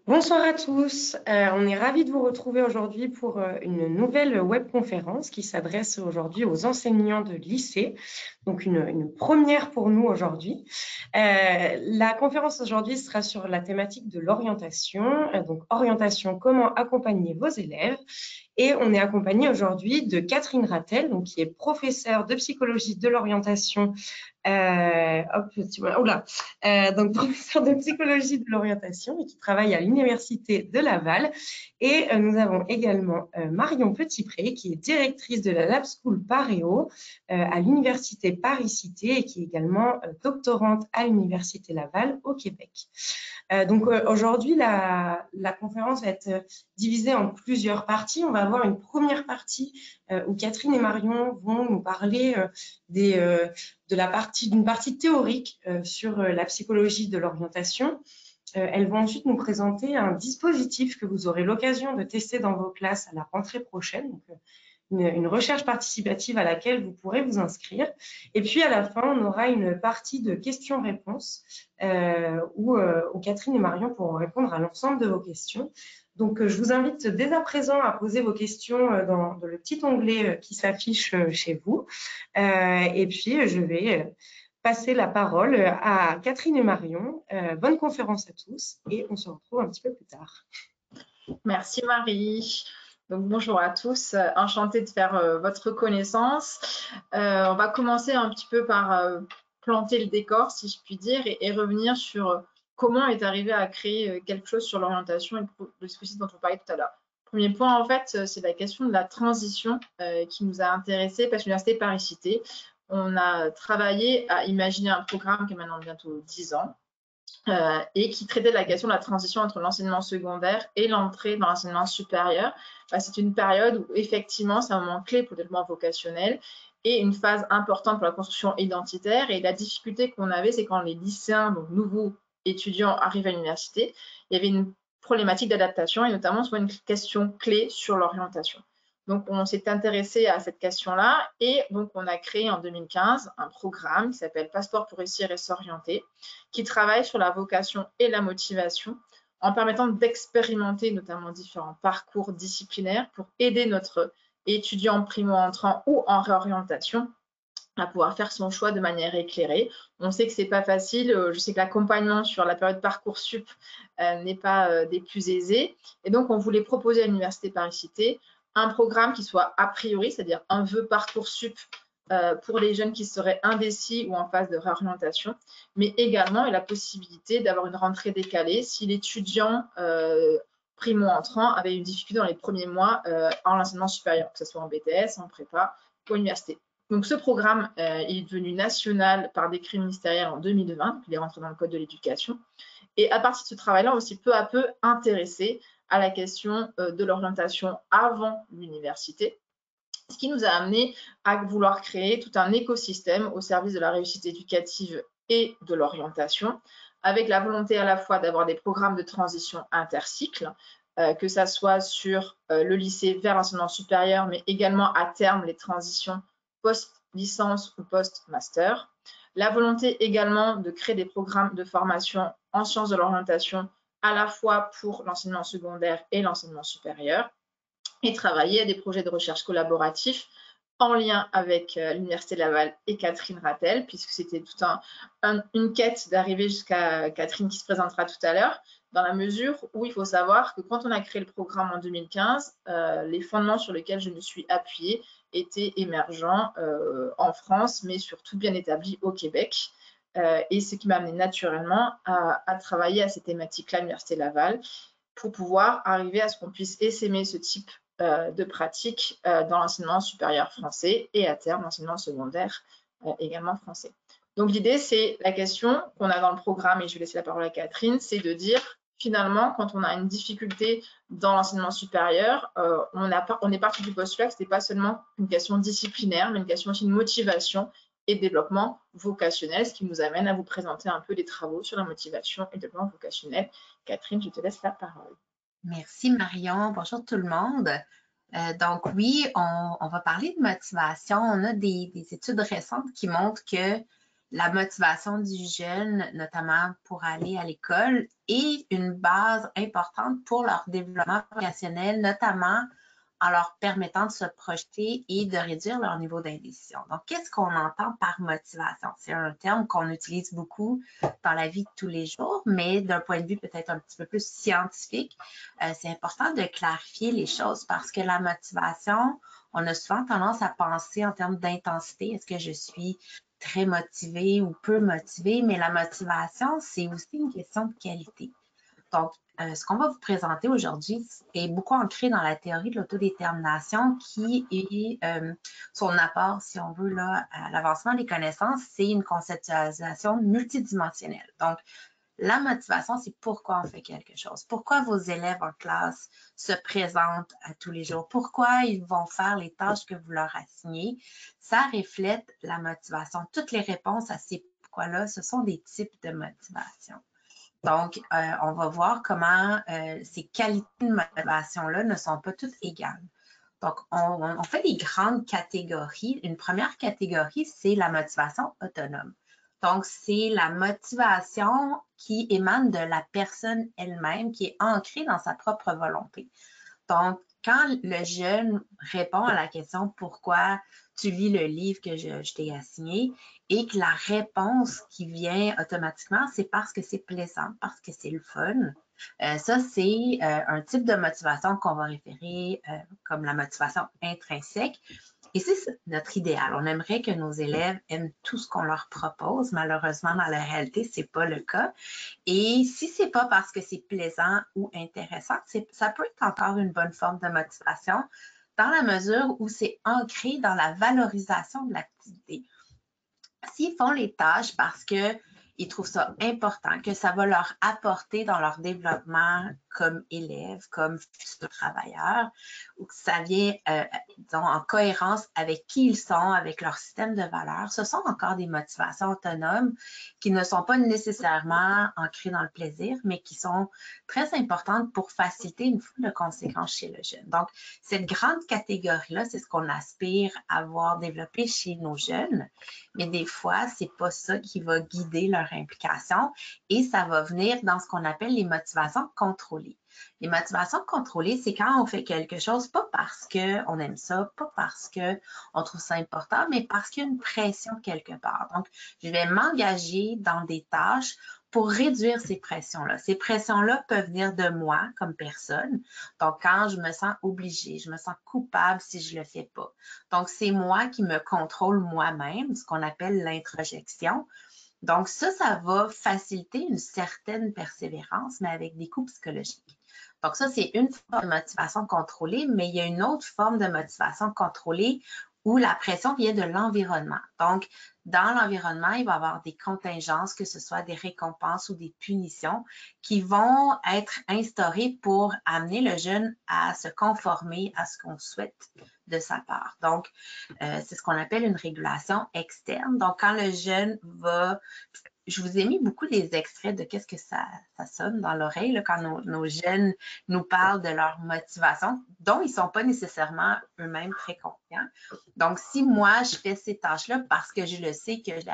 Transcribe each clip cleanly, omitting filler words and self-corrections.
Bonsoir à tous. On est ravis de vous retrouver aujourd'hui pour une nouvelle webconférence qui s'adresse aujourd'hui aux enseignants de lycée. Donc, une première pour nous aujourd'hui. La conférence aujourd'hui sera sur la thématique de l'orientation. Donc, orientation, comment accompagner vos élèves. Et on est accompagné aujourd'hui de Catherine Rattel, donc, qui est professeure de psychologie de l'orientation donc professeur de psychologie de l'orientation et qui travaille à l'Université de Laval. Et nous avons également Marion Petitpré, qui est directrice de la Lab School Paréo à l'Université Paris-Cité et qui est également doctorante à l'Université Laval au Québec. Aujourd'hui, la conférence va être divisée en plusieurs parties. On va avoir une première partie où Catherine et Marion vont nous parler d'une partie théorique sur la psychologie de l'orientation. Elles vont ensuite nous présenter un dispositif que vous aurez l'occasion de tester dans vos classes à la rentrée prochaine. Donc, une recherche participative à laquelle vous pourrez vous inscrire. Et puis, à la fin, on aura une partie de questions-réponses où Catherine et Marion pourront répondre à l'ensemble de vos questions. Donc, je vous invite dès à présent à poser vos questions dans le petit onglet qui s'affiche chez vous. Et puis, je vais passer la parole à Catherine et Marion. Bonne conférence à tous et on se retrouve un petit peu plus tard. Merci Marie. Donc, bonjour à tous, enchantée de faire votre connaissance. On va commencer un petit peu par planter le décor, si je puis dire, et revenir sur comment est arrivé à créer quelque chose sur l'orientation et le dispositif dont on parlait tout à l'heure. Premier point, en fait, c'est la question de la transition qui nous a intéressés parce que l'Université Paris-Cité, on a travaillé à imaginer un programme qui est maintenant bientôt 10 ans, et qui traitait de la question de la transition entre l'enseignement secondaire et l'entrée dans l'enseignement supérieur. C'est une période où effectivement c'est un moment clé pour le développement vocationnel et une phase importante pour la construction identitaire. Et la difficulté qu'on avait, c'est quand les lycéens, donc nouveaux étudiants, arrivent à l'université, il y avait une problématique d'adaptation et notamment sur une question clé sur l'orientation. Donc, on s'est intéressé à cette question-là et donc on a créé en 2015 un programme qui s'appelle Passeport pour réussir et s'orienter, qui travaille sur la vocation et la motivation en permettant d'expérimenter notamment différents parcours disciplinaires pour aider notre étudiant primo-entrant ou en réorientation à pouvoir faire son choix de manière éclairée. On sait que c'est pas facile. Je sais que l'accompagnement sur la période Parcoursup n'est pas des plus aisés. Et donc, on voulait proposer à l'Université Paris-Cité un programme qui soit a priori, c'est-à-dire un vœu Parcoursup pour les jeunes qui seraient indécis ou en phase de réorientation, mais également la possibilité d'avoir une rentrée décalée si l'étudiant primo-entrant avait une difficulté dans les premiers mois en enseignement supérieur, que ce soit en BTS, en prépa ou à l'université. Donc, ce programme est devenu national par décret ministériel en 2020, il est rentré dans le Code de l'éducation. Et à partir de ce travail-là, on s'est peu à peu intéressé à la question de l'orientation avant l'université, ce qui nous a amené à vouloir créer tout un écosystème au service de la réussite éducative et de l'orientation, avec la volonté à la fois d'avoir des programmes de transition intercycle, que ça soit sur le lycée vers l'enseignement supérieur, mais également à terme les transitions post-licence ou post-master. La volonté également de créer des programmes de formation en sciences de l'orientation à la fois pour l'enseignement secondaire et l'enseignement supérieur, et travailler à des projets de recherche collaboratifs en lien avec l'Université Laval et Catherine Rattel, puisque c'était toute une quête d'arriver jusqu'à Catherine qui se présentera tout à l'heure, dans la mesure où il faut savoir que quand on a créé le programme en 2015, les fondements sur lesquels je me suis appuyée étaient émergents en France, mais surtout bien établis au Québec. Et ce qui m'a amené naturellement à travailler à ces thématiques-là à l'Université Laval pour pouvoir arriver à ce qu'on puisse essaimer ce type de pratique dans l'enseignement supérieur français et à terme l'enseignement secondaire également français. Donc l'idée, c'est la question qu'on a dans le programme, et je vais laisser la parole à Catherine, c'est de dire finalement, quand on a une difficulté dans l'enseignement supérieur, on est parti du postulat que ce n'était pas seulement une question disciplinaire, mais une question aussi de motivation et de développement vocationnel, ce qui nous amène à vous présenter un peu des travaux sur la motivation et le développement vocationnel. Catherine, je te laisse la parole. Merci Marion, bonjour tout le monde. Donc oui, on va parler de motivation. On a des études récentes qui montrent que la motivation du jeune, notamment pour aller à l'école, est une base importante pour leur développement professionnel, notamment en leur permettant de se projeter et de réduire leur niveau d'indécision. Donc, qu'est-ce qu'on entend par motivation? C'est un terme qu'on utilise beaucoup dans la vie de tous les jours, mais d'un point de vue peut-être un petit peu plus scientifique, c'est important de clarifier les choses parce que la motivation, on a souvent tendance à penser en termes d'intensité. Est-ce que je suis très motivée ou peu motivée? Mais la motivation, c'est aussi une question de qualité. Donc, ce qu'on va vous présenter aujourd'hui est beaucoup ancré dans la théorie de l'autodétermination qui est son apport, si on veut, là, à l'avancement des connaissances, c'est une conceptualisation multidimensionnelle. Donc, la motivation, c'est pourquoi on fait quelque chose. Pourquoi vos élèves en classe se présentent à tous les jours. Pourquoi ils vont faire les tâches que vous leur assignez. Ça reflète la motivation. Toutes les réponses à ces pourquoi-là, ce sont des types de motivation. Donc, on va voir comment ces qualités de motivation-là ne sont pas toutes égales. Donc, on fait des grandes catégories. Une première catégorie, c'est la motivation autonome. Donc, c'est la motivation qui émane de la personne elle-même, qui est ancrée dans sa propre volonté. Donc, quand le jeune répond à la question « Pourquoi tu lis le livre que je t'ai assigné ?» et que la réponse qui vient automatiquement, c'est parce que c'est plaisant, parce que c'est le fun. Ça, c'est un type de motivation qu'on va référer comme la motivation intrinsèque. Et c'est notre idéal. On aimerait que nos élèves aiment tout ce qu'on leur propose. Malheureusement, dans la réalité, ce n'est pas le cas. Et si ce n'est pas parce que c'est plaisant ou intéressant, ça peut être encore une bonne forme de motivation dans la mesure où c'est ancré dans la valorisation de l'activité. S'ils font les tâches parce qu'ils trouvent ça important, que ça va leur apporter dans leur développement comme élèves, comme futurs travailleurs, ou que ça vient, disons, en cohérence avec qui ils sont, avec leur système de valeurs, ce sont encore des motivations autonomes qui ne sont pas nécessairement ancrées dans le plaisir, mais qui sont très importantes pour faciliter une foule de conséquences chez le jeune. Donc, cette grande catégorie-là, c'est ce qu'on aspire à voir développer chez nos jeunes, mais des fois, c'est pas ça qui va guider leur implication et ça va venir dans ce qu'on appelle les motivations contrôlées. Les motivations contrôlées, c'est quand on fait quelque chose, pas parce qu'on aime ça, pas parce qu'on trouve ça important, mais parce qu'il y a une pression quelque part. Donc, je vais m'engager dans des tâches pour réduire ces pressions-là. Ces pressions-là peuvent venir de moi comme personne. Donc, quand je me sens obligée, je me sens coupable si je ne le fais pas. Donc, c'est moi qui me contrôle moi-même, ce qu'on appelle l'introjection. Donc, ça va faciliter une certaine persévérance, mais avec des coûts psychologiques. Donc, ça, c'est une forme de motivation contrôlée, mais il y a une autre forme de motivation contrôlée où la pression vient de l'environnement. Donc, dans l'environnement, il va y avoir des contingences, que ce soit des récompenses ou des punitions, qui vont être instaurées pour amener le jeune à se conformer à ce qu'on souhaite de sa part. Donc, c'est ce qu'on appelle une régulation externe. Donc, quand le jeune va... Je vous ai mis beaucoup des extraits de qu'est-ce que ça sonne dans l'oreille quand nos jeunes nous parlent de leur motivation, dont ils ne sont pas nécessairement eux-mêmes très conscients. Donc, si moi, je fais ces tâches-là parce que je le sais que je vais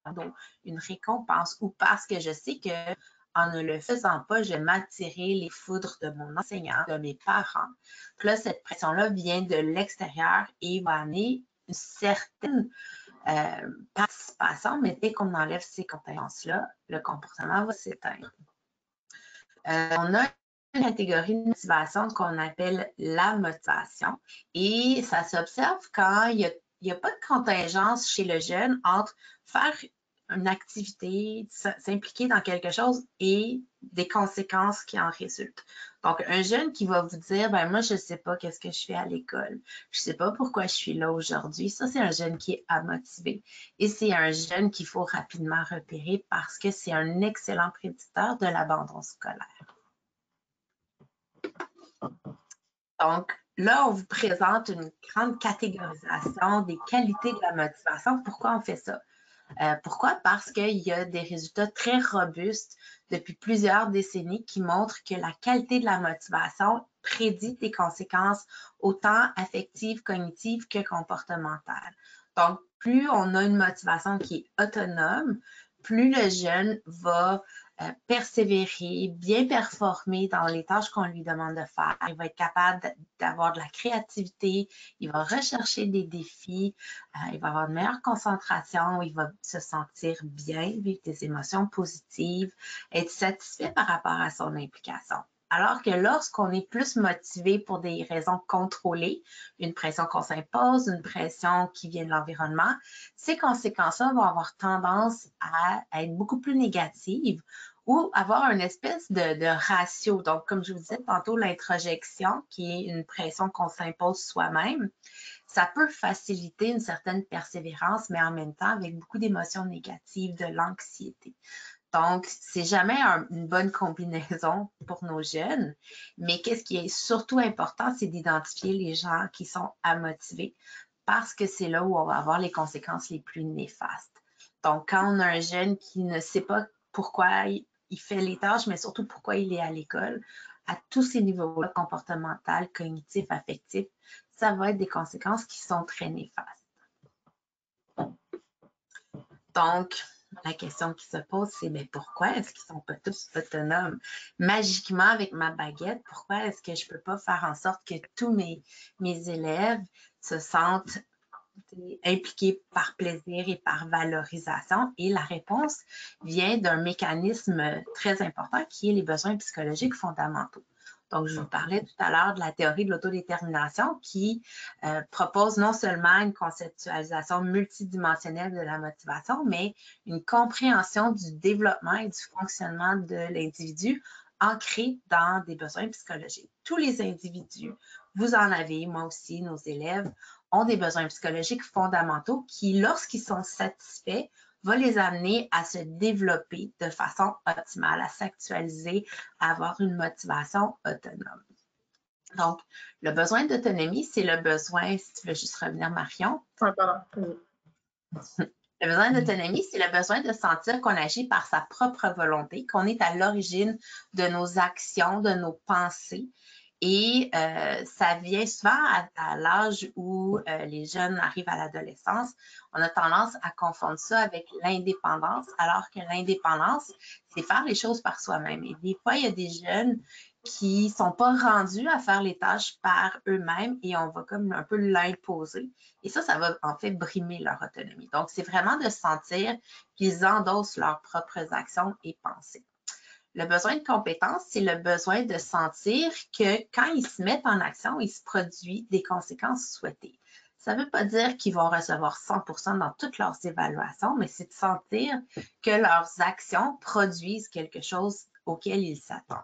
avoir une récompense ou parce que je sais que en ne le faisant pas, je vais m'attirer les foudres de mon enseignant, de mes parents. Puis là, cette pression-là vient de l'extérieur et va amener une certaine participation, mais dès qu'on enlève ces contingences-là, le comportement va s'éteindre. On a une catégorie de motivation qu'on appelle la motivation et ça s'observe quand il n'y a pas de contingence chez le jeune entre faire une activité, s'impliquer dans quelque chose et des conséquences qui en résultent. Donc, un jeune qui va vous dire, ben moi, je ne sais pas qu'est-ce que je fais à l'école. Je ne sais pas pourquoi je suis là aujourd'hui. Ça, c'est un jeune qui est amotivé. Et c'est un jeune qu'il faut rapidement repérer parce que c'est un excellent prédicteur de l'abandon scolaire. Donc, là, on vous présente une grande catégorisation des qualités de la motivation. Pourquoi on fait ça? Pourquoi? Parce qu'il y a des résultats très robustes depuis plusieurs décennies qui montrent que la qualité de la motivation prédit des conséquences autant affectives, cognitives que comportementales. Donc, plus on a une motivation qui est autonome, plus le jeune va persévérer, bien performer dans les tâches qu'on lui demande de faire. Il va être capable d'avoir de la créativité, il va rechercher des défis, il va avoir une meilleure concentration, il va se sentir bien, vivre des émotions positives, être satisfait par rapport à son implication. Alors que lorsqu'on est plus motivé pour des raisons contrôlées, une pression qu'on s'impose, une pression qui vient de l'environnement, ces conséquences-là vont avoir tendance à être beaucoup plus négatives ou avoir une espèce de ratio. Donc, comme je vous disais tantôt, l'introjection, qui est une pression qu'on s'impose soi-même, ça peut faciliter une certaine persévérance, mais en même temps avec beaucoup d'émotions négatives, de l'anxiété. Donc, c'est jamais une bonne combinaison pour nos jeunes, mais qu'est-ce qui est surtout important, c'est d'identifier les gens qui sont amotivés parce que c'est là où on va avoir les conséquences les plus néfastes. Donc, quand on a un jeune qui ne sait pas pourquoi il fait les tâches, mais surtout pourquoi il est à l'école, à tous ces niveaux-là, comportemental, cognitif, affectif, ça va être des conséquences qui sont très néfastes. Donc, la question qui se pose, c'est mais pourquoi est-ce qu'ils ne sont pas tous autonomes? Magiquement, avec ma baguette, pourquoi est-ce que je ne peux pas faire en sorte que tous mes élèves se sentent impliqués par plaisir et par valorisation? Et la réponse vient d'un mécanisme très important qui est les besoins psychologiques fondamentaux. Donc, je vous parlais tout à l'heure de la théorie de l'autodétermination qui propose non seulement une conceptualisation multidimensionnelle de la motivation, mais une compréhension du développement et du fonctionnement de l'individu ancré dans des besoins psychologiques. Tous les individus, vous en avez, moi aussi, nos élèves, ont des besoins psychologiques fondamentaux qui, lorsqu'ils sont satisfaits, va les amener à se développer de façon optimale, à s'actualiser, à avoir une motivation autonome. Donc, le besoin d'autonomie, c'est le besoin, si tu veux juste revenir, Marion. Ouais, pardon. Le besoin d'autonomie, c'est le besoin de sentir qu'on agit par sa propre volonté, qu'on est à l'origine de nos actions, de nos pensées. Et ça vient souvent à l'âge où les jeunes arrivent à l'adolescence. On a tendance à confondre ça avec l'indépendance, alors que l'indépendance, c'est faire les choses par soi-même. Et des fois, il y a des jeunes qui ne sont pas rendus à faire les tâches par eux-mêmes et on va comme un peu l'imposer. Et ça va en fait brimer leur autonomie. Donc, c'est vraiment de sentir qu'ils endossent leurs propres actions et pensées. Le besoin de compétence, c'est le besoin de sentir que quand ils se mettent en action, il se produit des conséquences souhaitées. Ça ne veut pas dire qu'ils vont recevoir 100% dans toutes leurs évaluations, mais c'est de sentir que leurs actions produisent quelque chose auquel ils s'attendent.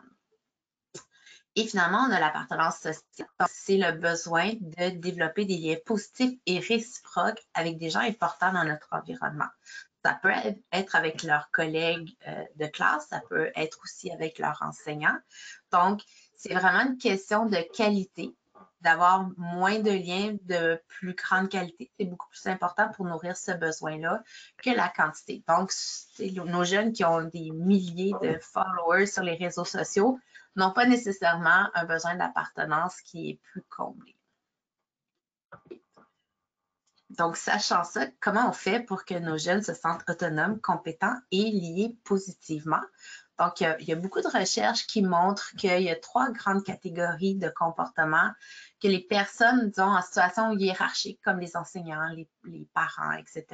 Et finalement, on a l'appartenance sociale. C'est le besoin de développer des liens positifs et réciproques avec des gens importants dans notre environnement. Ça peut être avec leurs collègues de classe, ça peut être aussi avec leurs enseignants. Donc, c'est vraiment une question de qualité, d'avoir moins de liens de plus grande qualité. C'est beaucoup plus important pour nourrir ce besoin-là que la quantité. Donc, nos jeunes qui ont des milliers de followers sur les réseaux sociaux n'ont pas nécessairement un besoin d'appartenance qui est plus comblé. Donc, sachant ça, comment on fait pour que nos jeunes se sentent autonomes, compétents et liés positivement? Donc, il y a beaucoup de recherches qui montrent qu'il y a 3 grandes catégories de comportements que les personnes, disons, en situation hiérarchique, comme les enseignants, les parents, etc.,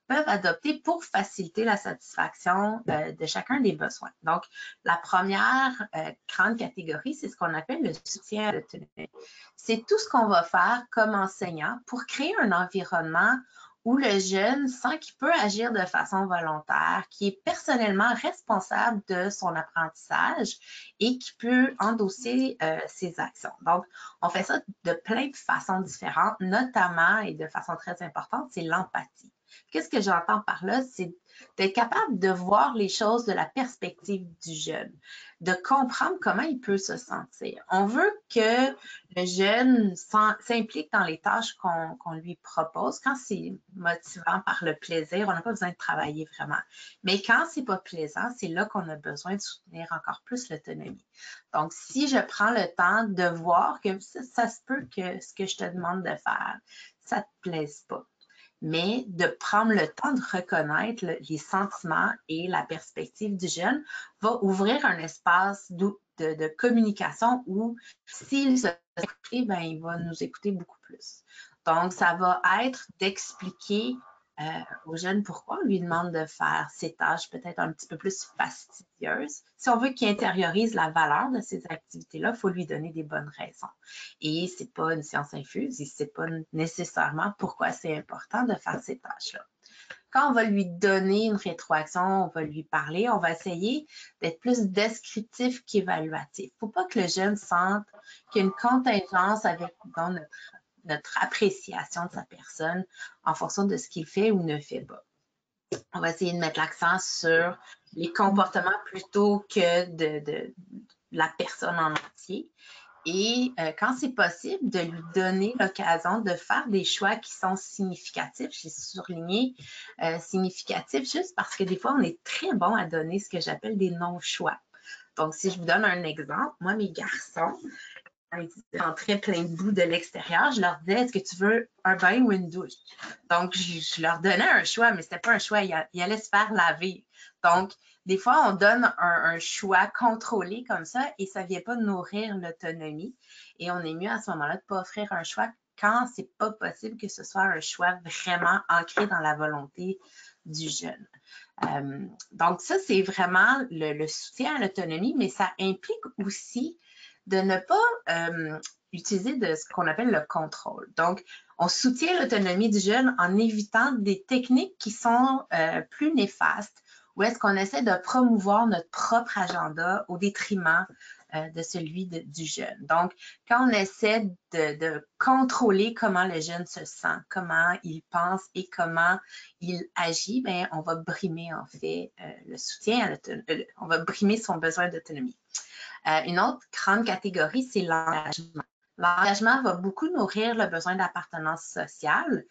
peuvent adopter pour faciliter la satisfaction de chacun des besoins. Donc, la première grande catégorie, c'est ce qu'on appelle le soutien à l'autonomie. C'est tout ce qu'on va faire comme enseignant pour créer un environnement où le jeune sent qu'il peut agir de façon volontaire, qui est personnellement responsable de son apprentissage et qui peut endosser ses actions. Donc, on fait ça de plein de façons différentes, notamment, et de façon très importante, c'est l'empathie. Qu'est-ce que j'entends par là? C'est d'être capable de voir les choses de la perspective du jeune, de comprendre comment il peut se sentir. On veut que le jeune s'implique dans les tâches qu'on lui propose. Quand c'est motivant par le plaisir, on n'a pas besoin de travailler vraiment. Mais quand c'est pas plaisant, c'est là qu'on a besoin de soutenir encore plus l'autonomie. Donc, si je prends le temps de voir que ça se peut que ce que je te demande de faire, ça te plaise pas. mais de prendre le temps de reconnaître les sentiments et la perspective du jeune va ouvrir un espace de communication où s'il se écoute, ben, il va nous écouter beaucoup plus. Donc, ça va être d'expliquer aux jeunes pourquoi on lui demande de faire ces tâches peut-être un petit peu plus fastidieuses. Si on veut qu'il intériorise la valeur de ces activités-là, il faut lui donner des bonnes raisons. Et ce n'est pas une science infuse, il ne sait pas nécessairement pourquoi c'est important de faire ces tâches-là. Quand on va lui donner une rétroaction, on va lui parler, on va essayer d'être plus descriptif qu'évaluatif. Il ne faut pas que le jeune sente qu'il y a une contingence avec notre appréciation de sa personne en fonction de ce qu'il fait ou ne fait pas. On va essayer de mettre l'accent sur les comportements plutôt que de la personne en entier. Et quand c'est possible, de lui donner l'occasion de faire des choix qui sont significatifs. J'ai souligné significatif juste parce que des fois, on est très bon à donner ce que j'appelle des non-choix. Donc, si je vous donne un exemple, moi, mes garçons, ils rentraient plein de boue de l'extérieur, je leur disais, est-ce que tu veux un bain ou une douche? Donc, je leur donnais un choix, mais ce n'était pas un choix, ils allaient se faire laver. Donc, des fois, on donne un choix contrôlé comme ça et ça ne vient pas nourrir l'autonomie. Et on est mieux à ce moment-là de ne pas offrir un choix quand ce n'est pas possible que ce soit un choix vraiment ancré dans la volonté du jeune. Donc, ça, c'est vraiment le soutien à l'autonomie, mais ça implique aussi de ne pas utiliser de ce qu'on appelle le contrôle. Donc, on soutient l'autonomie du jeune en évitant des techniques qui sont plus néfastes, ou est-ce qu'on essaie de promouvoir notre propre agenda au détriment de celui du jeune. Donc, quand on essaie de contrôler comment le jeune se sent, comment il pense et comment il agit, bien, on va brimer en fait le soutien à l'autonomie, on va brimer son besoin d'autonomie. Une autre grande catégorie, c'est l'engagement. L'engagement va beaucoup nourrir le besoin d'appartenance sociale.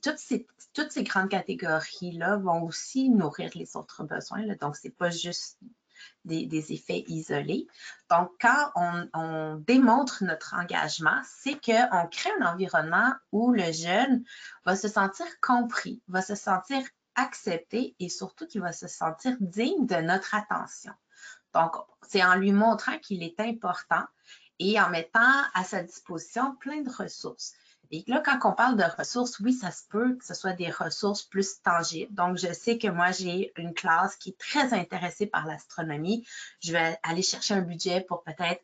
Toutes ces grandes catégories-là vont aussi nourrir les autres besoins. Là. Donc, ce n'est pas juste des effets isolés. Donc, quand on démontre notre engagement, c'est qu'on crée un environnement où le jeune va se sentir compris, va se sentir accepté et surtout qu'il va se sentir digne de notre attention. Donc, c'est en lui montrant qu'il est important et en mettant à sa disposition plein de ressources. Et là, quand on parle de ressources, oui, ça se peut que ce soit des ressources plus tangibles. Donc, je sais que moi, j'ai une classe qui est très intéressée par l'astronomie. Je vais aller chercher un budget pour peut-être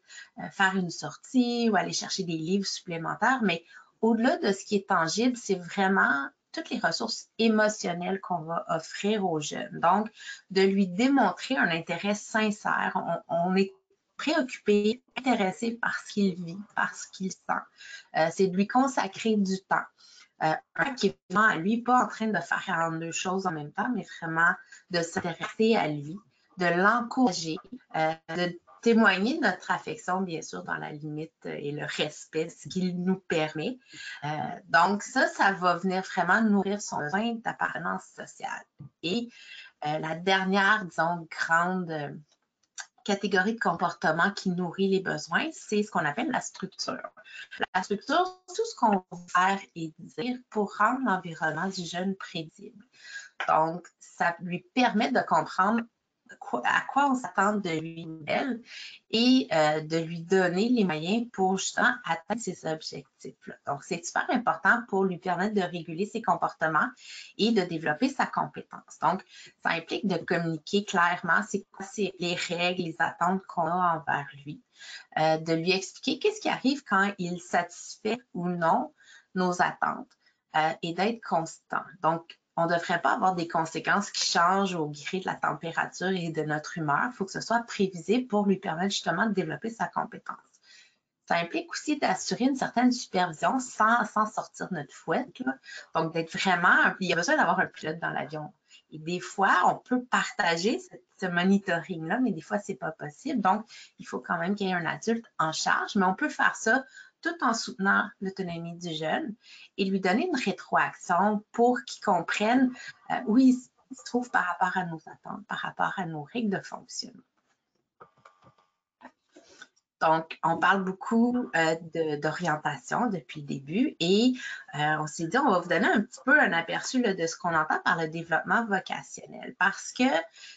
faire une sortie ou aller chercher des livres supplémentaires. Mais au-delà de ce qui est tangible, c'est vraiment toutes les ressources émotionnelles qu'on va offrir aux jeunes. Donc, de lui démontrer un intérêt sincère. On est préoccupé, intéressé par ce qu'il vit, par ce qu'il sent. C'est de lui consacrer du temps. Un qui est vraiment à lui, pas en train de faire 42 choses en même temps, mais vraiment de s'intéresser à lui, de l'encourager, de témoigner de notre affection, bien sûr, dans la limite et le respect, ce qu'il nous permet. Donc, ça va venir vraiment nourrir son besoin d'appartenance sociale. Et la dernière, disons, grande catégorie de comportement qui nourrit les besoins, c'est ce qu'on appelle la structure. La structure, c'est tout ce qu'on va faire et dire pour rendre l'environnement du jeune prévisible. Donc, ça lui permet de comprendre à quoi on s'attend de lui et de lui donner les moyens pour justement atteindre ces objectifs-là. Donc, c'est super important pour lui permettre de réguler ses comportements et de développer sa compétence. Donc, ça implique de communiquer clairement c'est quoi les règles, les attentes qu'on a envers lui, de lui expliquer qu'est-ce qui arrive quand il satisfait ou non nos attentes et d'être constant. Donc, on ne devrait pas avoir des conséquences qui changent au gré de la température et de notre humeur. Il faut que ce soit prévisible pour lui permettre justement de développer sa compétence. Ça implique aussi d'assurer une certaine supervision sans sortir notre fouette. Là. Donc, d'être vraiment... Il y a besoin d'avoir un pilote dans l'avion. Et des fois, on peut partager ce monitoring-là, mais des fois, ce n'est pas possible. Donc, il faut quand même qu'il y ait un adulte en charge, mais on peut faire ça tout en soutenant l'autonomie du jeune et lui donner une rétroaction pour qu'il comprenne où il se trouve par rapport à nos attentes, par rapport à nos règles de fonctionnement. Donc, on parle beaucoup d'orientation depuis le début et on s'est dit, on va vous donner un petit peu un aperçu là, de ce qu'on entend par le développement vocationnel parce que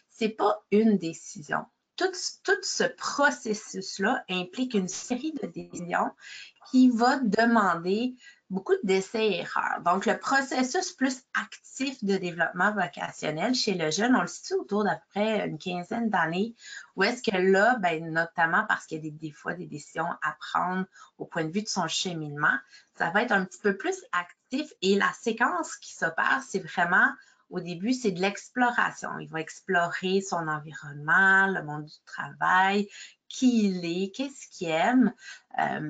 c'est pas une décision. Tout ce processus-là implique une série de décisions qui va demander beaucoup d'essais-erreurs. Donc, le processus plus actif de développement vocationnel chez le jeune, on le situe autour d'à peu près une quinzaine d'années, où est-ce que là, ben, notamment parce qu'il y a des fois des décisions à prendre au point de vue de son cheminement, ça va être un petit peu plus actif et la séquence qui s'opère, c'est vraiment au début, c'est de l'exploration. Il va explorer son environnement, le monde du travail, qui il est, qu'est-ce qu'il aime,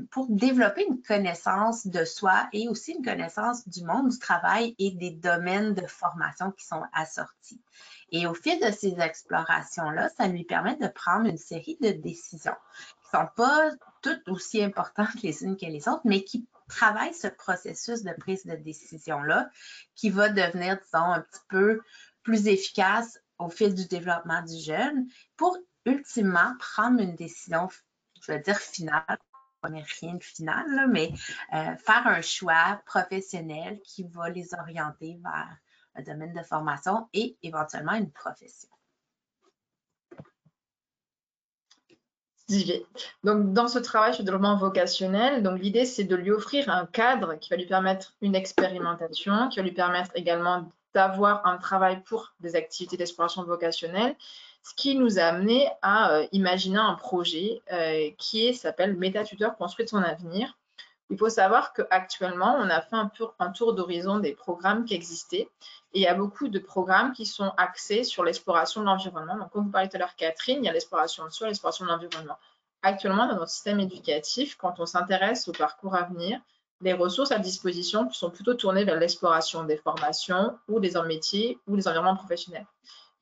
pour développer une connaissance de soi et aussi une connaissance du monde du travail et des domaines de formation qui sont assortis. Et au fil de ces explorations-là, ça lui permet de prendre une série de décisions qui ne sont pas toutes aussi importantes les unes que les autres, mais qui travaillent ce processus de prise de décision-là qui va devenir, disons, un petit peu plus efficace au fil du développement du jeune pour ultimement prendre une décision, je veux dire, finale, mais rien de final, là, mais faire un choix professionnel qui va les orienter vers un domaine de formation et éventuellement une profession. Donc, dans ce travail sur le développement vocationnel, donc l'idée, c'est de lui offrir un cadre qui va lui permettre une expérimentation, qui va lui permettre également d'avoir un travail pour des activités d'exploration vocationnelle, ce qui nous a amené à imaginer un projet qui s'appelle Métatuteur construit son avenir. Il faut savoir qu'actuellement, on a fait un tour d'horizon des programmes qui existaient et il y a beaucoup de programmes qui sont axés sur l'exploration de l'environnement. Donc, comme vous parliez tout à l'heure, Catherine, il y a l'exploration de soi, l'exploration de l'environnement. Actuellement, dans notre système éducatif, quand on s'intéresse au parcours à venir, les ressources à disposition sont plutôt tournées vers l'exploration des formations ou des métiers ou des environnements professionnels.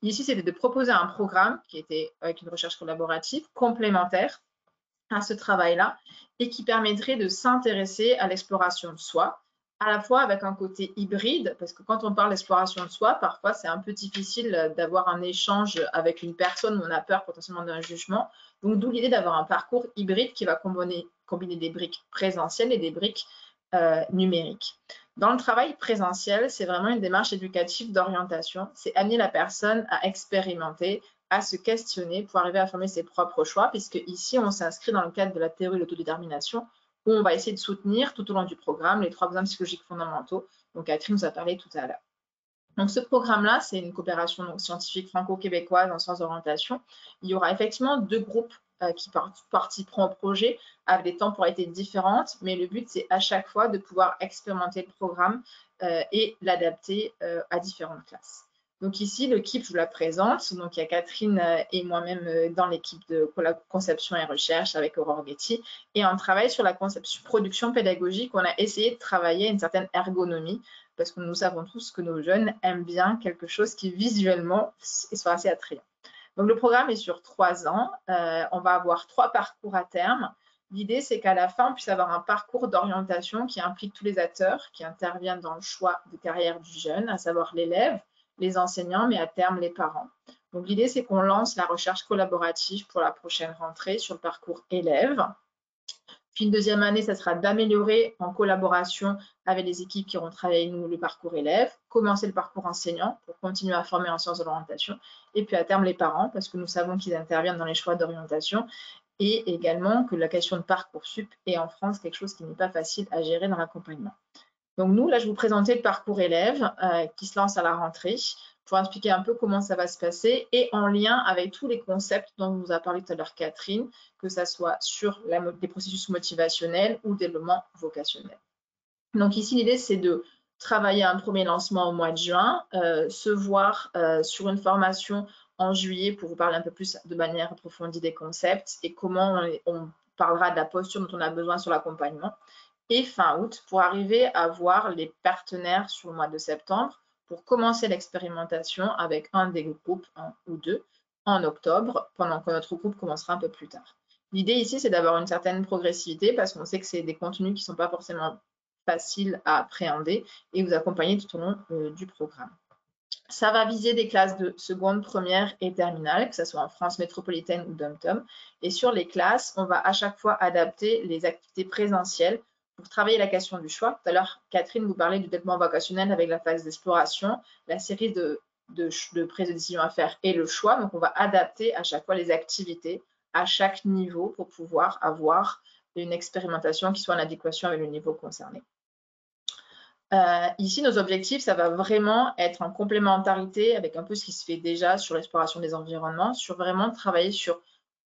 Ici, c'était de proposer un programme qui était avec une recherche collaborative complémentaire à ce travail-là et qui permettrait de s'intéresser à l'exploration de soi, à la fois avec un côté hybride, parce que quand on parle d'exploration de soi, parfois c'est un peu difficile d'avoir un échange avec une personne où on a peur potentiellement d'un jugement. Donc d'où l'idée d'avoir un parcours hybride qui va combiner des briques présentielles et des briques numériques. Dans le travail présentiel, c'est vraiment une démarche éducative d'orientation. C'est amener la personne à expérimenter, à se questionner pour arriver à former ses propres choix, puisque ici, on s'inscrit dans le cadre de la théorie de l'autodétermination, où on va essayer de soutenir tout au long du programme les 3 besoins psychologiques fondamentaux. Donc, Catherine nous a parlé tout à l'heure. Donc, ce programme-là, c'est une coopération donc, scientifique franco-québécoise en sciences d'orientation. Il y aura effectivement 2 groupes qui participeront au projet avec des temporalités différentes, mais le but, c'est à chaque fois de pouvoir expérimenter le programme et l'adapter à différentes classes. Donc ici, l'équipe, je vous la présente. Donc il y a Catherine et moi-même dans l'équipe de conception et recherche avec Aurore Getty. Et on travaille sur la conception, production pédagogique. On a essayé de travailler une certaine ergonomie parce que nous savons tous que nos jeunes aiment bien quelque chose qui visuellement soit assez attrayant. Donc le programme est sur 3 ans. On va avoir 3 parcours à terme. L'idée, c'est qu'à la fin, on puisse avoir un parcours d'orientation qui implique tous les acteurs qui interviennent dans le choix de carrière du jeune, à savoir l'élève, les enseignants, mais à terme les parents. Donc l'idée, c'est qu'on lance la recherche collaborative pour la prochaine rentrée sur le parcours élève. Puis une deuxième année, ça sera d'améliorer en collaboration avec les équipes qui auront travaillé avec nous le parcours élève, commencer le parcours enseignant pour continuer à former en sciences de l'orientation, et puis à terme les parents, parce que nous savons qu'ils interviennent dans les choix d'orientation, et également que la question de Parcoursup est en France quelque chose qui n'est pas facile à gérer dans l'accompagnement. Donc nous, là, je vais vous présenter le parcours élève qui se lance à la rentrée pour expliquer un peu comment ça va se passer et en lien avec tous les concepts dont vous a parlé tout à l'heure Catherine, que ça soit sur des processus motivationnels ou développement vocationnel. Donc ici, l'idée, c'est de travailler un premier lancement au mois de juin, se voir sur une formation en juillet pour vous parler un peu plus de manière approfondie des concepts et comment on parlera de la posture dont on a besoin sur l'accompagnement. Et fin août, pour arriver à voir les partenaires sur le mois de septembre pour commencer l'expérimentation avec un des groupes, 1 ou 2, en octobre, pendant que notre groupe commencera un peu plus tard. L'idée ici, c'est d'avoir une certaine progressivité parce qu'on sait que c'est des contenus qui ne sont pas forcément faciles à appréhender et vous accompagner tout au long du programme. Ça va viser des classes de seconde, première et terminale, que ce soit en France métropolitaine ou dom-tom. Et sur les classes, on va à chaque fois adapter les activités présentielles pour travailler la question du choix. Tout à l'heure, Catherine vous parlait du développement vocationnel avec la phase d'exploration, la série de prises de décision à faire et le choix. Donc, on va adapter à chaque fois les activités à chaque niveau pour pouvoir avoir une expérimentation qui soit en adéquation avec le niveau concerné. Ici, nos objectifs, ça va vraiment être en complémentarité avec un peu ce qui se fait déjà sur l'exploration des environnements, sur vraiment travailler sur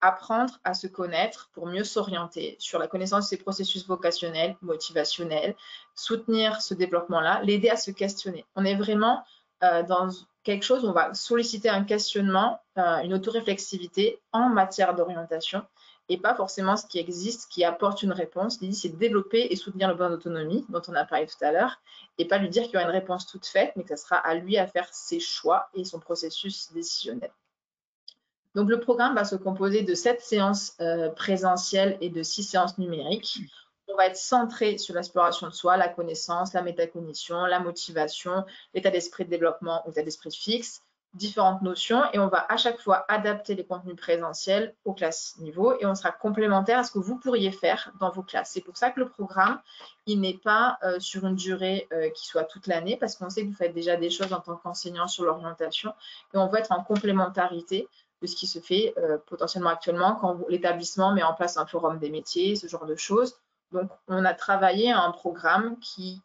apprendre à se connaître pour mieux s'orienter, sur la connaissance de ses processus vocationnels, motivationnels, soutenir ce développement-là, l'aider à se questionner. On est vraiment dans quelque chose où on va solliciter un questionnement, une autoréflexivité en matière d'orientation et pas forcément ce qui existe, qui apporte une réponse. L'idée, c'est de développer et soutenir le besoin d'autonomie dont on a parlé tout à l'heure et pas lui dire qu'il y aura une réponse toute faite, mais que ce sera à lui à faire ses choix et son processus décisionnel. Donc, le programme va se composer de 7 séances présentielles et de 6 séances numériques. On va être centré sur l'exploration de soi, la connaissance, la métacognition, la motivation, l'état d'esprit de développement ou l'état d'esprit fixe, différentes notions. Et on va à chaque fois adapter les contenus présentiels aux classes niveau et on sera complémentaire à ce que vous pourriez faire dans vos classes. C'est pour ça que le programme, il n'est pas sur une durée qui soit toute l'année parce qu'on sait que vous faites déjà des choses en tant qu'enseignant sur l'orientation et on veut être en complémentarité de ce qui se fait potentiellement actuellement quand l'établissement met en place un forum des métiers, ce genre de choses. Donc, on a travaillé un programme qui,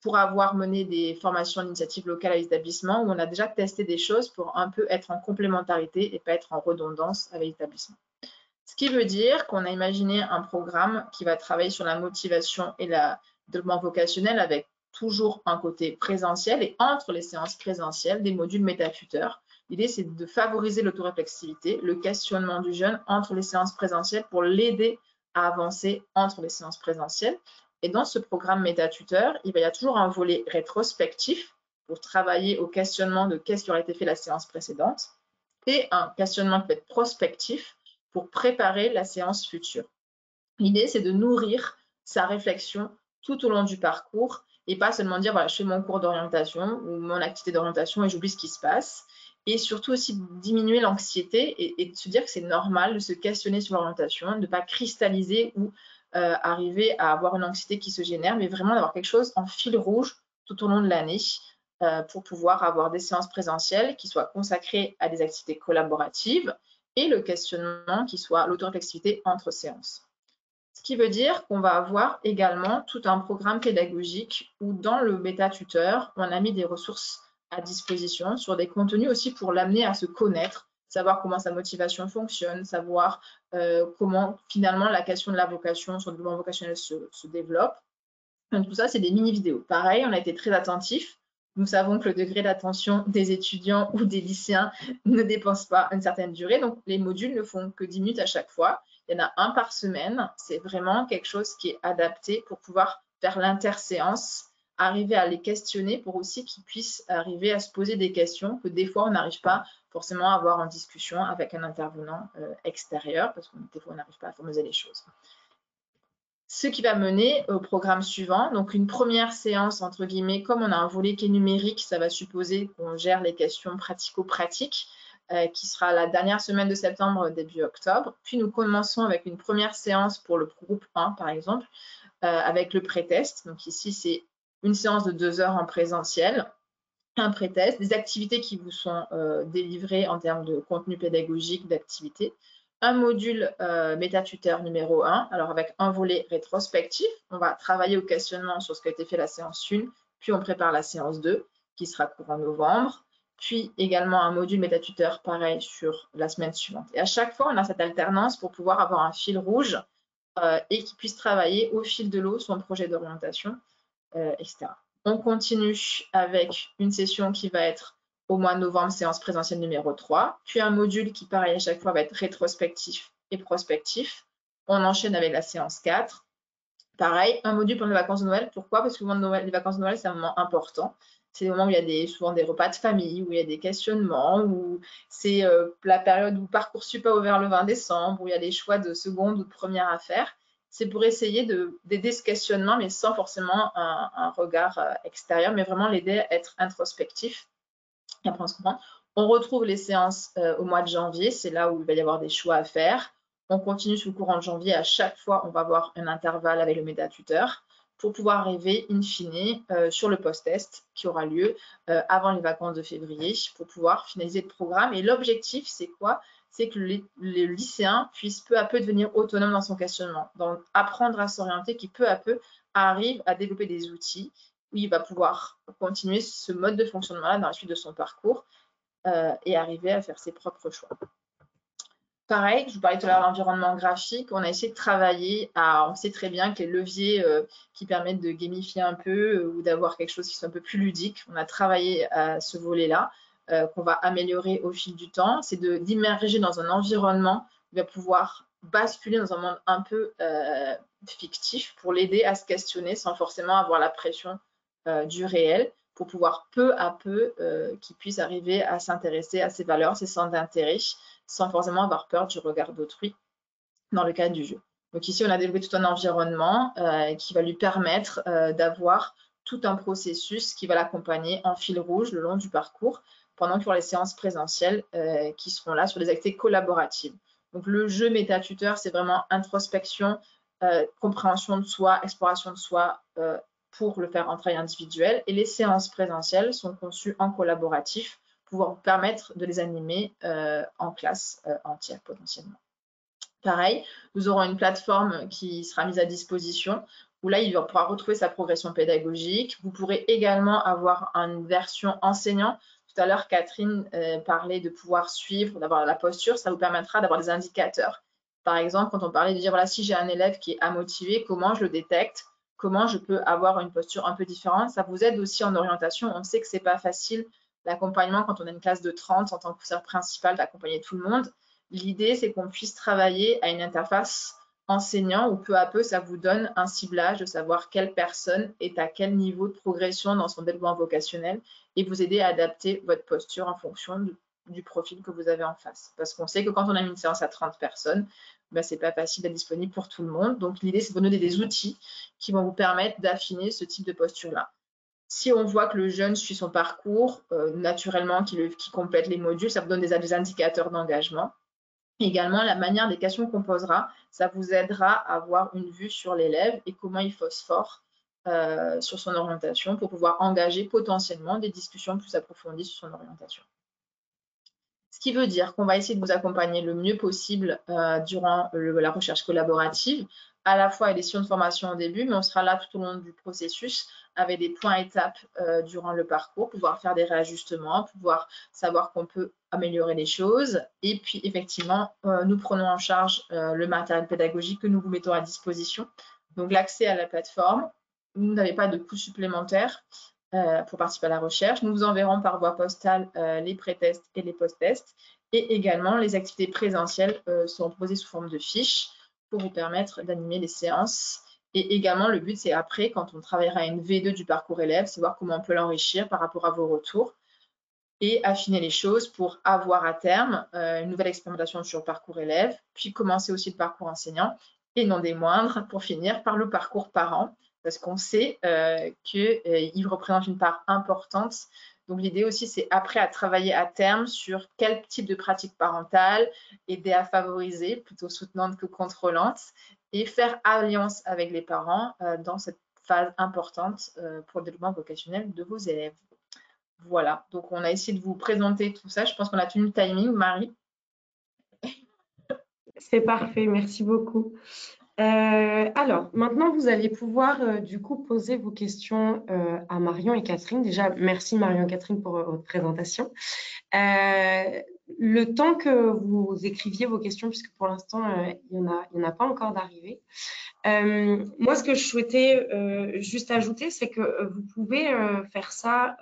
pour avoir mené des formations d'initiative locale à l'établissement, où on a déjà testé des choses pour un peu être en complémentarité et pas être en redondance avec l'établissement. Ce qui veut dire qu'on a imaginé un programme qui va travailler sur la motivation et le développement vocationnel avec toujours un côté présentiel et entre les séances présentielles, des modules métatuteurs. L'idée, c'est de favoriser l'autoréflexivité, le questionnement du jeune entre les séances présentielles pour l'aider à avancer entre les séances présentielles. Et dans ce programme métatuteur, il y a toujours un volet rétrospectif pour travailler au questionnement de qu'est-ce qui aurait été fait la séance précédente et un questionnement qui peut être prospectif pour préparer la séance future. L'idée, c'est de nourrir sa réflexion tout au long du parcours et pas seulement dire, voilà, je fais mon cours d'orientation ou mon activité d'orientation et j'oublie ce qui se passe. Et surtout aussi diminuer l'anxiété et de se dire que c'est normal de se questionner sur l'orientation, de ne pas cristalliser ou arriver à avoir une anxiété qui se génère, mais vraiment d'avoir quelque chose en fil rouge tout au long de l'année pour pouvoir avoir des séances présentielles qui soient consacrées à des activités collaboratives et le questionnement qui soit l'autoréflexivité entre séances. Ce qui veut dire qu'on va avoir également tout un programme pédagogique où dans le bêta-tuteur, on a mis des ressources à disposition sur des contenus aussi pour l'amener à se connaître, savoir comment sa motivation fonctionne, savoir comment finalement la question de la vocation, sur le développement vocationnel se développe. Donc tout ça, c'est des mini-vidéos. Pareil, on a été très attentifs. Nous savons que le degré d'attention des étudiants ou des lycéens ne dépasse pas une certaine durée. Donc, les modules ne font que 10 minutes à chaque fois. Il y en a un par semaine. C'est vraiment quelque chose qui est adapté pour pouvoir faire l'interséance, arriver à les questionner pour aussi qu'ils puissent arriver à se poser des questions que des fois, on n'arrive pas forcément à avoir en discussion avec un intervenant extérieur parce que des fois, on n'arrive pas à formuler les choses. Ce qui va mener au programme suivant. Donc, une première séance, entre guillemets, comme on a un volet qui est numérique, ça va supposer qu'on gère les questions pratico-pratiques, qui sera la dernière semaine de septembre, début octobre. Puis, nous commençons avec une première séance pour le groupe 1, par exemple, avec le pré-test. Donc, ici, c'est une séance de 2 heures en présentiel, un pré-test, des activités qui vous sont délivrées en termes de contenu pédagogique, d'activités. Un module métatuteur numéro 1, alors avec un volet rétrospectif. On va travailler au questionnement sur ce qui a été fait la séance 1, puis on prépare la séance 2, qui sera courant novembre. Puis également un module métatuteur pareil sur la semaine suivante. Et à chaque fois, on a cette alternance pour pouvoir avoir un fil rouge et qui puisse travailler au fil de l'eau son projet d'orientation, etc. On continue avec une session qui va être au mois de novembre, séance présentielle numéro 3, puis un module qui, pareil, à chaque fois va être rétrospectif et prospectif. On enchaîne avec la séance 4. Pareil, un module pour les vacances de Noël. Pourquoi? Parce que les vacances de Noël, c'est un moment important. C'est le moment où il y a souvent des repas de famille, où il y a des questionnements, où c'est la période où Parcoursup a ouvert le 20 décembre, où il y a des choix de seconde ou de première à faire. C'est pour essayer d'aider ce questionnement, mais sans forcément un regard extérieur, mais vraiment l'aider à être introspectif et apprendre à se comprendre. On retrouve les séances au mois de janvier, c'est là où il va y avoir des choix à faire. On continue sous le courant de janvier, à chaque fois, on va avoir un intervalle avec le médatuteur pour pouvoir arriver in fine sur le post-test qui aura lieu avant les vacances de février pour pouvoir finaliser le programme. Et l'objectif, c'est quoi? C'est que les lycéens puissent peu à peu devenir autonomes dans son questionnement, donc apprendre à s'orienter, qui peu à peu arrive à développer des outils où il va pouvoir continuer ce mode de fonctionnement-là dans la suite de son parcours et arriver à faire ses propres choix. Pareil, je vous parlais tout à l'heure de l'environnement graphique, on a essayé de travailler on sait très bien que les leviers qui permettent de gamifier un peu ou d'avoir quelque chose qui soit un peu plus ludique, on a travaillé à ce volet-là qu'on va améliorer au fil du temps, c'est d'immerger dans un environnement qui va pouvoir basculer dans un monde un peu fictif pour l'aider à se questionner sans forcément avoir la pression du réel, pour pouvoir peu à peu qu'il puisse arriver à s'intéresser à ses valeurs, ses centres d'intérêt, sans forcément avoir peur du regard d'autrui dans le cadre du jeu. Donc ici, on a développé tout un environnement qui va lui permettre d'avoir tout un processus qui va l'accompagner en fil rouge le long du parcours pendant qu'il y aura les séances présentielles qui seront là sur des activités collaboratives. Donc le jeu métatuteur, c'est vraiment introspection, compréhension de soi, exploration de soi pour le faire en travail individuel. Et les séances présentielles sont conçues en collaboratif pour vous permettre de les animer en classe entière potentiellement. Pareil, nous aurons une plateforme qui sera mise à disposition où là, il pourra retrouver sa progression pédagogique. Vous pourrez également avoir une version enseignant. Tout à l'heure, Catherine parlait de pouvoir suivre, d'avoir la posture. Ça vous permettra d'avoir des indicateurs. Par exemple, quand on parlait de dire, voilà, si j'ai un élève qui est amotivé, comment je le détecte? Comment je peux avoir une posture un peu différente? Ça vous aide aussi en orientation. On sait que ce n'est pas facile l'accompagnement quand on a une classe de 30 en tant que professeur principal d'accompagner tout le monde. L'idée, c'est qu'on puisse travailler à une interface enseignant où peu à peu, ça vous donne un ciblage de savoir quelle personne est à quel niveau de progression dans son développement vocationnel et vous aider à adapter votre posture en fonction du profil que vous avez en face. Parce qu'on sait que quand on a une séance à 30 personnes, ben, ce n'est pas facile d'être disponible pour tout le monde. Donc, l'idée, c'est de vous donner des outils qui vont vous permettre d'affiner ce type de posture-là. Si on voit que le jeune suit son parcours naturellement, qui complète les modules, ça vous donne des indicateurs d'engagement. Également, la manière des questions qu'on posera, ça vous aidera à avoir une vue sur l'élève et comment il phosphore sur son orientation pour pouvoir engager potentiellement des discussions plus approfondies sur son orientation. Ce qui veut dire qu'on va essayer de vous accompagner le mieux possible durant la recherche collaborative, à la fois avec des sessions de formation au début, mais on sera là tout au long du processus avec des points étapes durant le parcours, pouvoir faire des réajustements, pouvoir savoir qu'on peut améliorer les choses. Et puis, effectivement, nous prenons en charge le matériel pédagogique que nous vous mettons à disposition. Donc, l'accès à la plateforme, vous n'avez pas de coûts supplémentaires pour participer à la recherche. Nous vous enverrons par voie postale les pré-tests et les post-tests. Et également, les activités présentielles seront proposées sous forme de fiches pour vous permettre d'animer les séances. Et également, le but, c'est après, quand on travaillera à une V2 du parcours élève, c'est voir comment on peut l'enrichir par rapport à vos retours et affiner les choses pour avoir à terme une nouvelle expérimentation sur le parcours élève, puis commencer aussi le parcours enseignant, et non des moindres, pour finir par le parcours parent, parce qu'on sait qu'il représente une part importante. Donc, l'idée aussi, c'est après à travailler à terme sur quel type de pratique parentale, aider à favoriser, plutôt soutenante que contrôlante, et faire alliance avec les parents dans cette phase importante pour le développement vocationnel de vos élèves. Voilà, donc on a essayé de vous présenter tout ça. Je pense qu'on a tenu le timing, Marie. C'est parfait, merci beaucoup. Alors, maintenant, vous allez pouvoir du coup poser vos questions à Marion et Catherine. Déjà, merci Marion et Catherine pour votre présentation. Le temps que vous écriviez vos questions, puisque pour l'instant, il n'y en a pas encore d'arrivée. Moi, ce que je souhaitais juste ajouter, c'est que vous pouvez faire ça,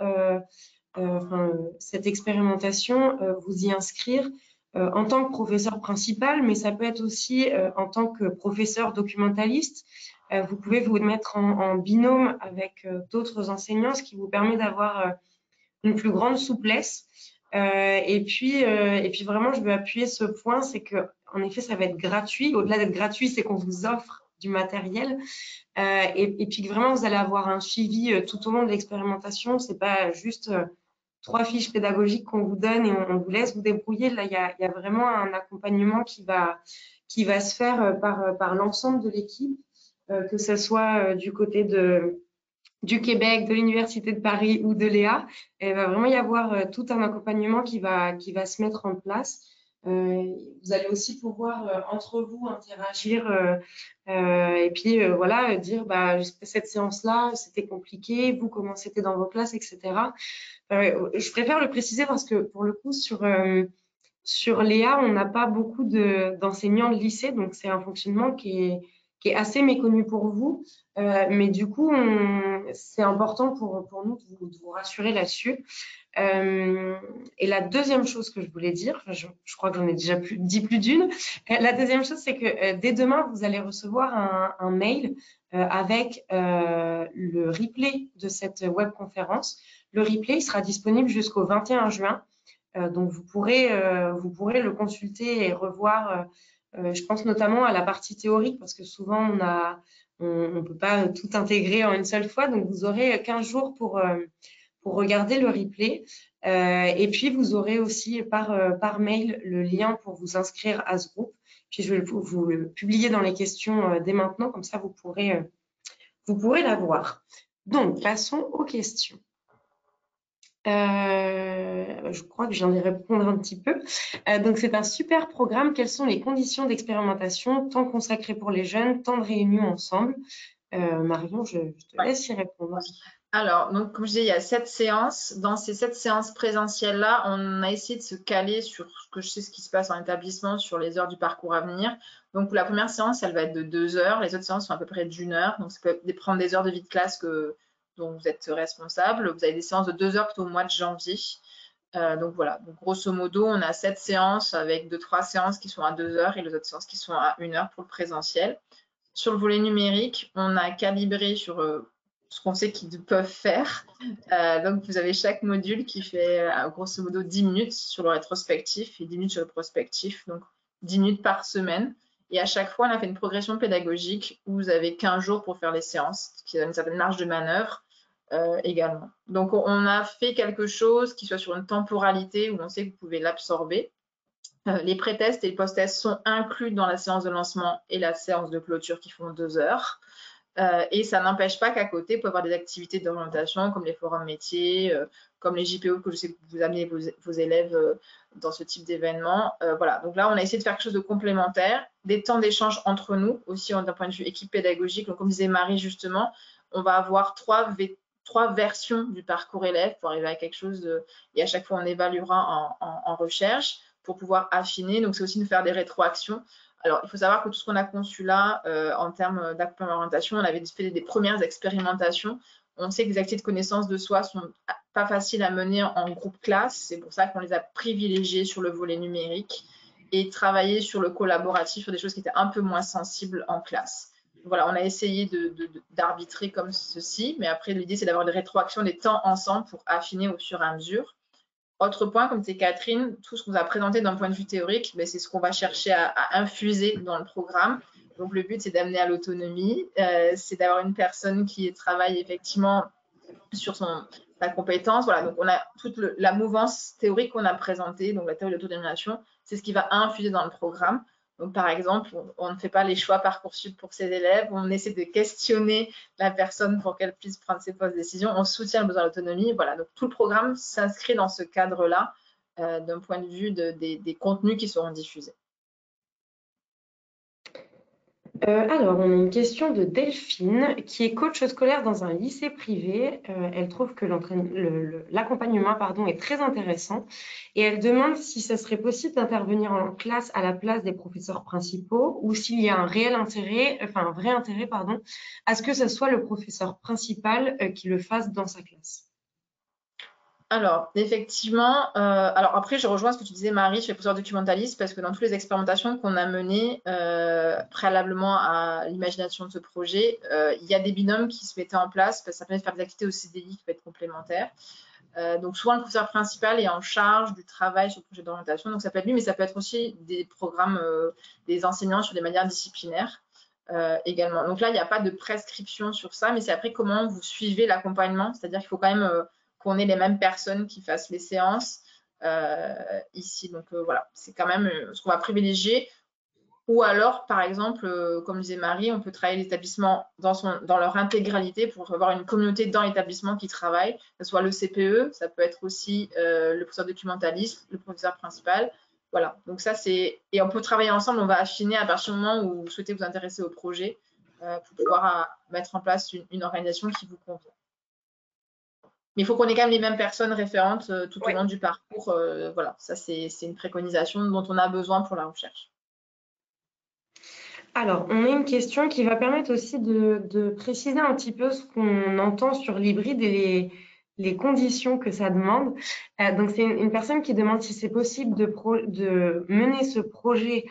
cette expérimentation, vous y inscrire en tant que professeur principal, mais ça peut être aussi en tant que professeur documentaliste. Vous pouvez vous mettre en binôme avec d'autres enseignants, ce qui vous permet d'avoir une plus grande souplesse. Et puis vraiment, je veux appuyer ce point, c'est que en effet, ça va être gratuit. Au-delà d'être gratuit, c'est qu'on vous offre du matériel. Et puis vraiment, vous allez avoir un suivi tout au long de l'expérimentation. C'est pas juste 3 fiches pédagogiques qu'on vous donne et on vous laisse vous débrouiller. Là, il y a vraiment un accompagnement qui va se faire par l'ensemble de l'équipe, que ce soit du côté du Québec, de l'Université de Paris ou de l'EA. Il va vraiment y avoir tout un accompagnement qui va se mettre en place. Vous allez aussi pouvoir entre vous interagir et puis voilà, dire cette séance-là, c'était compliqué, vous comment c'était dans vos classes, etc. Je préfère le préciser parce que pour le coup sur l'EA, on n'a pas beaucoup d'enseignants de lycée, donc c'est un fonctionnement qui est assez méconnu pour vous. Mais du coup, c'est important pour nous de vous rassurer là-dessus. Et la deuxième chose que je voulais dire, je crois que j'en ai déjà dit plus d'une. La deuxième chose, c'est que dès demain, vous allez recevoir un mail avec le replay de cette webconférence. Le replay il sera disponible jusqu'au 21 juin. Donc, vous pourrez le consulter et revoir, je pense notamment à la partie théorique, parce que souvent, on ne peut pas tout intégrer en une seule fois. Donc, vous aurez 15 jours pour regarder le replay. Et puis, vous aurez aussi par mail le lien pour vous inscrire à ce groupe. Puis, je vais vous le publier dans les questions dès maintenant. Comme ça, vous pourrez l'avoir. Donc, passons aux questions. Je crois que je viens d'y répondre un petit peu. Donc, c'est un super programme. Quelles sont les conditions d'expérimentation, temps consacré pour les jeunes, temps de réunion ensemble? Marion, je te laisse y répondre. Alors, donc, comme je disais, il y a 7 séances. Dans ces 7 séances présentielles-là, on a essayé de se caler sur ce qui se passe en établissement, sur les heures du parcours à venir. Donc, la première séance, elle va être de 2 heures. Les autres séances sont à peu près d'1 heure. Donc, ça peut prendre des heures de vie de classe dont vous êtes responsable. Vous avez des séances de 2 heures plutôt au mois de janvier. Donc, voilà. Donc, grosso modo, on a 7 séances avec 2-3 séances qui sont à 2 heures et les autres séances qui sont à 1 heure pour le présentiel. Sur le volet numérique, on a calibré sur ce qu'on sait qu'ils peuvent faire. Donc, vous avez chaque module qui fait grosso modo 10 minutes sur le rétrospectif et 10 minutes sur le prospectif, donc 10 minutes par semaine. Et à chaque fois, on a fait une progression pédagogique où vous avez 15 jours pour faire les séances, ce qui donne une certaine marge de manœuvre également. Donc, on a fait quelque chose qui soit sur une temporalité où on sait que vous pouvez l'absorber. Les pré-tests et les post-tests sont inclus dans la séance de lancement et la séance de clôture qui font 2 heures. Et ça n'empêche pas qu'à côté, vous pouvez avoir des activités d'orientation comme les forums métiers, comme les JPO que je sais que vous amenez vos élèves dans ce type d'événement. Voilà, donc là, on a essayé de faire quelque chose de complémentaire, des temps d'échange entre nous, aussi d'un point de vue équipe pédagogique. Donc, comme disait Marie, justement, on va avoir trois versions du parcours élève pour arriver à quelque chose et à chaque fois, on évaluera en recherche pour pouvoir affiner. Donc, c'est aussi de faire des rétroactions. Alors, il faut savoir que tout ce qu'on a conçu là, en termes d'accompagnement orientation, on avait fait des premières expérimentations. On sait que les activités de connaissance de soi sont pas faciles à mener en groupe classe. C'est pour ça qu'on les a privilégiés sur le volet numérique et travaillé sur le collaboratif, sur des choses qui étaient un peu moins sensibles en classe. Voilà, on a essayé d'arbitrer comme ceci, mais après, l'idée, c'est d'avoir des rétroactions, des temps ensemble pour affiner au fur et à mesure. Autre point, comme c'est Catherine, tout ce qu'on vous a présenté d'un point de vue théorique, c'est ce qu'on va chercher à infuser dans le programme. Donc, le but, c'est d'amener à l'autonomie, c'est d'avoir une personne qui travaille effectivement sur sa compétence. Voilà, donc on a toute la mouvance théorique qu'on a présentée, donc la théorie de l'autodétermination, c'est ce qui va infuser dans le programme. Donc, par exemple, on ne fait pas les choix Parcoursup pour ses élèves, on essaie de questionner la personne pour qu'elle puisse prendre ses fausses décisions, on soutient le besoin d'autonomie. Voilà, donc tout le programme s'inscrit dans ce cadre-là d'un point de vue des contenus qui seront diffusés. Alors, on a une question de Delphine, qui est coach scolaire dans un lycée privé. Elle trouve que l'accompagnement est très intéressant et elle demande si ça serait possible d'intervenir en classe à la place des professeurs principaux ou s'il y a un vrai intérêt, à ce que ce soit le professeur principal qui le fasse dans sa classe. Alors, effectivement, alors après, je rejoins ce que tu disais, Marie, je suis professeure documentaliste parce que dans toutes les expérimentations qu'on a menées préalablement à l'imagination de ce projet, il y a des binômes qui se mettaient en place parce que ça permet de faire des activités au CDI qui peuvent être complémentaires. Donc, souvent, le professeur principal est en charge du travail sur le projet d'orientation. Donc, ça peut être lui, mais ça peut être aussi des programmes, des enseignants sur des manières disciplinaires également. Donc là, il n'y a pas de prescription sur ça, mais c'est après comment vous suivez l'accompagnement. C'est-à-dire qu'il faut quand même qu'on ait les mêmes personnes qui fassent les séances ici. Donc voilà, c'est quand même ce qu'on va privilégier. Ou alors, par exemple, comme disait Marie, on peut travailler l'établissement dans leur intégralité pour avoir une communauté dans l'établissement qui travaille, que ce soit le CPE, ça peut être aussi le professeur documentaliste, le professeur principal. Voilà, donc ça c'est… Et on peut travailler ensemble, on va affiner à partir du moment où vous souhaitez vous intéresser au projet pour pouvoir mettre en place une organisation qui vous convient. Mais il faut qu'on ait quand même les mêmes personnes référentes tout au long du parcours. Voilà, ça c'est une préconisation dont on a besoin pour la recherche. Alors, on a une question qui va permettre aussi de préciser un petit peu ce qu'on entend sur l'hybride et les conditions que ça demande. Donc, c'est une personne qui demande si c'est possible de mener ce projet.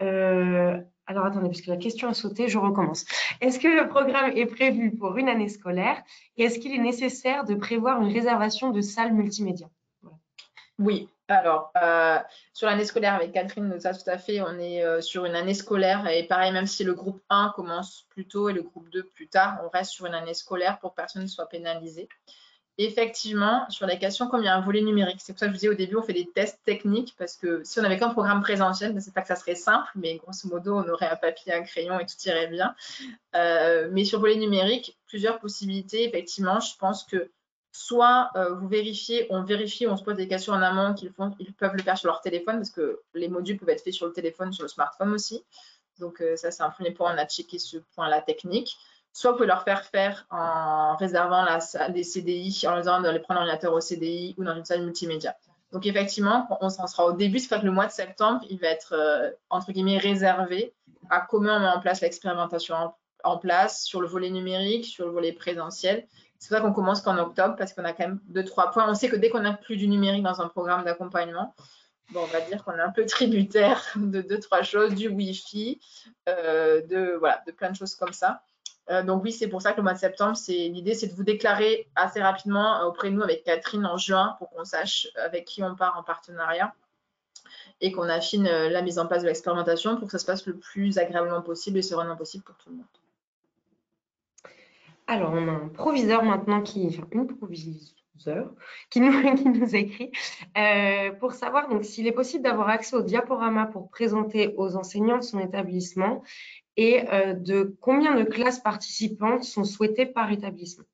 Alors, attendez, parce que la question a sauté, je recommence. Est-ce que le programme est prévu pour une année scolaire et est-ce qu'il est nécessaire de prévoir une réservation de salle multimédia? Voilà. Oui, alors, sur l'année scolaire avec Catherine, ça tout à fait, on est sur une année scolaire et pareil, même si le groupe 1 commence plus tôt et le groupe 2 plus tard, on reste sur une année scolaire pour que personne ne soit pénalisé. Effectivement, sur les questions, comme il y a un volet numérique, c'est pour ça que je vous disais au début, on fait des tests techniques parce que si on avait qu'un programme présentiel, c'est pas que ça serait simple, mais grosso modo, on aurait un papier, un crayon et tout irait bien. Mais sur le volet numérique, plusieurs possibilités. Effectivement, je pense que soit on vérifie, on se pose des questions en amont ils peuvent le faire sur leur téléphone parce que les modules peuvent être faits sur le téléphone, sur le smartphone aussi. Donc ça, c'est un premier point, on a checké ce point-là technique. Soit vous pouvez leur faire en réservant la salle des CDI, en leur disant de les prendre en ordinateur au CDI ou dans une salle multimédia. Donc effectivement, on s'en sera au début, c'est pas que le mois de septembre, il va être entre guillemets réservé à comment on met en place l'expérimentation en place sur le volet numérique, sur le volet présentiel. C'est pour ça qu'on commence qu'en octobre parce qu'on a quand même 2-3 points. On sait que dès qu'on n'a plus du numérique dans un programme d'accompagnement, bon, on va dire qu'on est un peu tributaire de 2-3 choses, du Wi-Fi, de plein de choses comme ça. Donc oui, c'est pour ça que le mois de septembre, l'idée, c'est de vous déclarer assez rapidement auprès de nous avec Catherine en juin pour qu'on sache avec qui on part en partenariat et qu'on affine la mise en place de l'expérimentation pour que ça se passe le plus agréablement possible et sereinement possible pour tout le monde. Alors, on a un proviseur maintenant une proviseure qui nous écrit pour savoir donc s'il est possible d'avoir accès au diaporama pour présenter aux enseignants de son établissement et de combien de classes participantes sont souhaitées par établissement.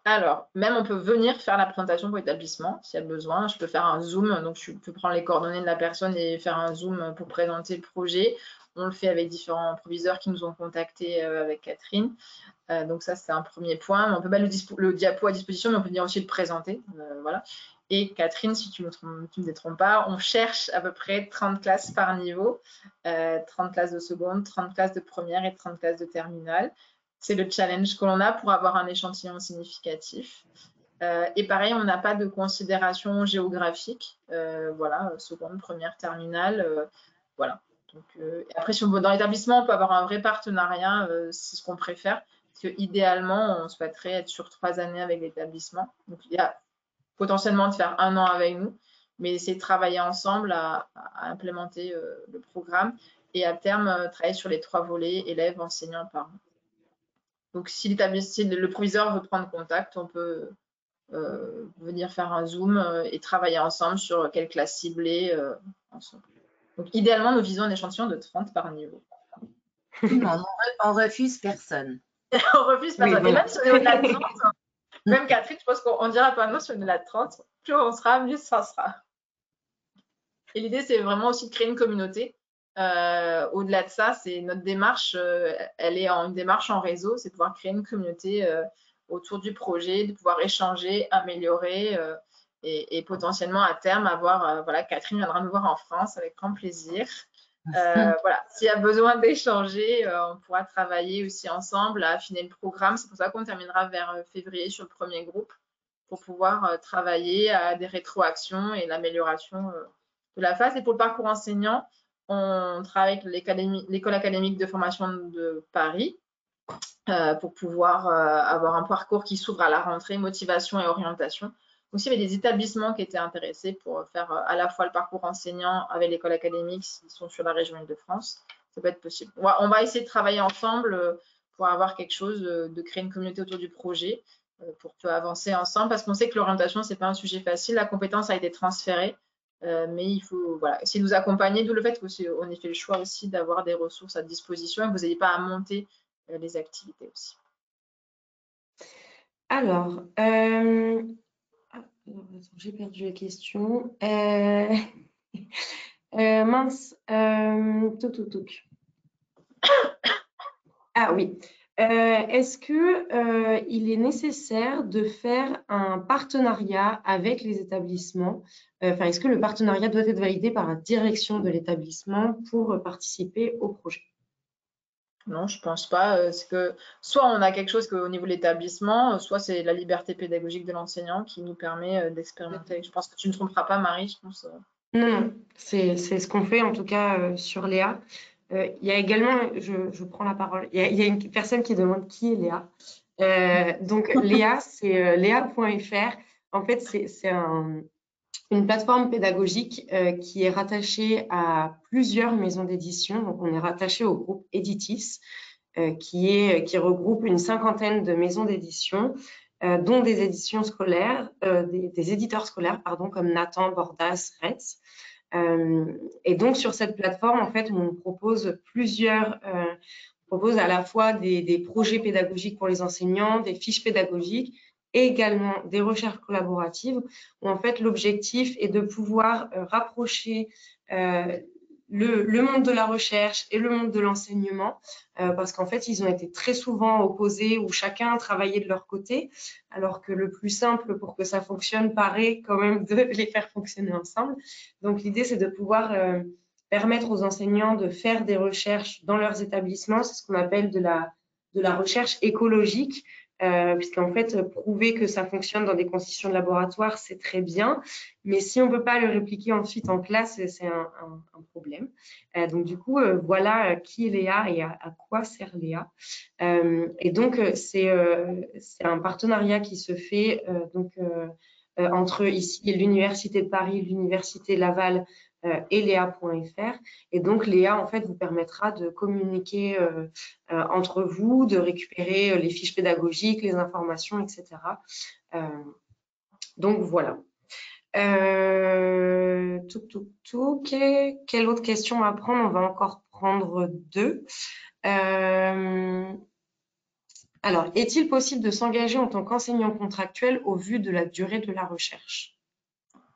Alors, même on peut venir faire la présentation pour l'établissement s'il y a besoin. Je peux faire un Zoom, donc je peux prendre les coordonnées de la personne et faire un Zoom pour présenter le projet. On le fait avec différents proviseurs qui nous ont contactés avec Catherine. Donc ça, c'est un premier point. On peut mettre le diapo à disposition, mais on peut venir aussi le présenter. Voilà. Et Catherine, si tu ne me détrompes pas, on cherche à peu près 30 classes par niveau, 30 classes de seconde, 30 classes de première et 30 classes de terminale. C'est le challenge que l'on a pour avoir un échantillon significatif. Et pareil, on n'a pas de considération géographique. Voilà, seconde, première, terminale. Voilà. Donc, après, dans l'établissement, on peut avoir un vrai partenariat, c'est ce qu'on préfère. Parce que idéalement, on souhaiterait être sur 3 années avec l'établissement. Donc, il y a potentiellement de faire 1 an avec nous, mais essayer de travailler ensemble à implémenter le programme et à terme, travailler sur les 3 volets, élèves, enseignants, parents. Donc, si le proviseur veut prendre contact, on peut venir faire un Zoom et travailler ensemble sur quelle classe cibler ensemble. Donc, idéalement, nous visons un échantillon de 30 par niveau. On refuse personne. On refuse personne. Oui, voilà. Et même si on est au-delà de 30, même Catherine, je pense qu'on dira pas non si on est au-delà de 30, plus on sera, mieux ça sera. Et l'idée, c'est vraiment aussi de créer une communauté. Au-delà de ça, c'est notre démarche, elle est une démarche en réseau, c'est pouvoir créer une communauté autour du projet, de pouvoir échanger, améliorer et potentiellement à terme avoir, voilà, Catherine viendra nous voir en France avec grand plaisir. Voilà, s'il y a besoin d'échanger, on pourra travailler aussi ensemble à affiner le programme. C'est pour ça qu'on terminera vers février sur le premier groupe pour pouvoir travailler à des rétroactions et l'amélioration de la phase. Et pour le parcours enseignant, on travaille avec l'école académique de formation de Paris pour pouvoir avoir un parcours qui s'ouvre à la rentrée, motivation et orientation. Donc, il y avait des établissements qui étaient intéressés pour faire à la fois le parcours enseignant avec l'école académique s'ils sont sur la région Île-de-France. Ça peut être possible. On va essayer de travailler ensemble pour avoir quelque chose, de créer une communauté autour du projet pour peu avancer ensemble, parce qu'on sait que l'orientation, c'est pas un sujet facile. La compétence a été transférée, mais il faut essayer de vous accompagner, d'où le fait qu'on ait fait le choix aussi d'avoir des ressources à disposition et que vous n'ayez pas à monter les activités aussi. Alors, j'ai perdu la question. Mince, Ah oui. Est-ce que il est nécessaire de faire un partenariat avec les établissements? Enfin, est-ce que le partenariat doit être validé par la direction de l'établissement pour participer au projet? Non, je pense pas. C'est que soit on a quelque chose au niveau de l'établissement, soit c'est la liberté pédagogique de l'enseignant qui nous permet d'expérimenter. Je pense que tu ne te tromperas pas, Marie, je pense. Non, c'est ce qu'on fait en tout cas sur Léa. Il y a également, je prends la parole, il y a une personne qui demande qui est Léa. Donc Léa, c'est léa.fr. En fait, c'est une plateforme pédagogique qui est rattachée à plusieurs maisons d'édition. Donc on est rattaché au groupe Editis, qui regroupe une cinquantaine de maisons d'édition, dont des éditions scolaires, des éditeurs scolaires, pardon, comme Nathan, Bordas, Retz. Et donc sur cette plateforme, en fait, on propose on propose à la fois des projets pédagogiques pour les enseignants, des fiches pédagogiques et également des recherches collaboratives où en fait l'objectif est de pouvoir rapprocher le monde de la recherche et le monde de l'enseignement, parce qu'en fait, ils ont été très souvent opposés où chacun travaillait de leur côté, alors que le plus simple pour que ça fonctionne paraît quand même de les faire fonctionner ensemble. Donc, l'idée, c'est de pouvoir permettre aux enseignants de faire des recherches dans leurs établissements. C'est ce qu'on appelle de la recherche écologique, puisqu'en fait, prouver que ça fonctionne dans des conditions de laboratoire, c'est très bien. Mais si on ne peut pas le répliquer ensuite en classe, c'est un problème. Donc, du coup, voilà qui est Léa et à quoi sert Léa. Et donc, c'est un partenariat qui se fait entre ici l'Université de Paris, l'Université Laval et Léa.fr. Et donc, Léa, en fait, vous permettra de communiquer entre vous, de récupérer les fiches pédagogiques, les informations, etc. Donc, voilà. Quelle autre question à prendre? On va encore prendre deux. Alors, est-il possible de s'engager en tant qu'enseignant contractuel au vu de la durée de la recherche?